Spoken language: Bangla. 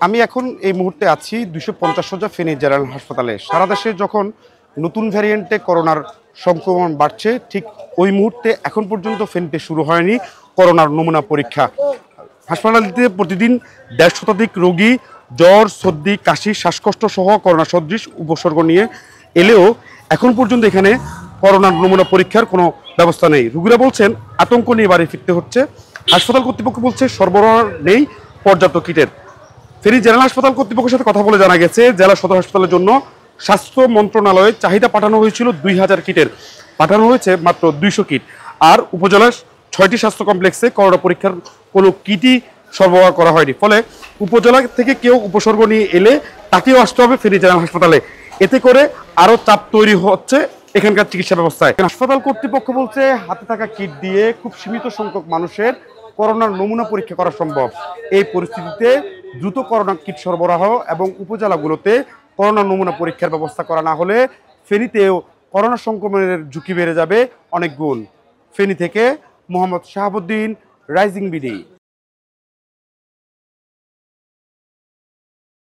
আমি এখন এই মুহূর্তে আছি 250 শয্যা ফেনী জেনারেল হাসপাতালে। সারা দেশে যখন নতুন ভ্যারিয়েন্টে করোনার সংক্রমণ বাড়ছে, ঠিক ওই মুহূর্তে এখন পর্যন্ত ফেনীতে শুরু হয়নি করোনার নমুনা পরীক্ষা। হাসপাতালটিতে প্রতিদিন 150 শতাধিক রোগী জ্বর, সর্দি, কাশি, শ্বাসকষ্ট সহ করোনা সদৃশ উপসর্গ নিয়ে এলেও এখন পর্যন্ত এখানে করোনার নমুনা পরীক্ষার কোনো ব্যবস্থা নেই। রোগীরা বলছেন আতঙ্ক নিয়ে বাড়ি ফিরতে হচ্ছে। হাসপাতাল কর্তৃপক্ষ বলছে সরবরাহ নেই পর্যাপ্ত কিটের। ফেনী জেনারেল হাসপাতাল কর্তৃপক্ষের সাথে কথা বলে জানা গেছে, জেলা সদর হাসপাতালের জন্য স্বাস্থ্য মন্ত্রণালয়ে চাহিদা পাঠানো হয়েছিল 2000 কিটের, পাঠানো হয়েছে মাত্র 200 কিট। আর উপজেলার 6টি স্বাস্থ্য কমপ্লেক্সে করোনা পরীক্ষার কোনো কিটই সরবরাহ করা হয়নি। ফলে উপজেলা থেকে কেউ উপসর্গ নিয়ে এলে তাকেও আসতে হবে ফেনী জেনারেল হাসপাতালে। এতে করে আরও চাপ তৈরি হচ্ছে এখানকার চিকিৎসা ব্যবস্থায়। হাসপাতাল কর্তৃপক্ষ বলছে হাতে থাকা কিট দিয়ে খুব সীমিত সংখ্যক মানুষের করোনার নমুনা পরীক্ষা করা সম্ভব। এই পরিস্থিতিতে দ্রুত করোনা কিট সরবরাহ এবং উপজেলাগুলোতে করোনা নমুনা পরীক্ষার ব্যবস্থা করা না হলে ফেনীতেও করোনা সংক্রমণের ঝুঁকি বেড়ে যাবে অনেক গুণ। ফেনী থেকে মোহাম্মদ শাহাবুদ্দিন, রাইজিং বিডি।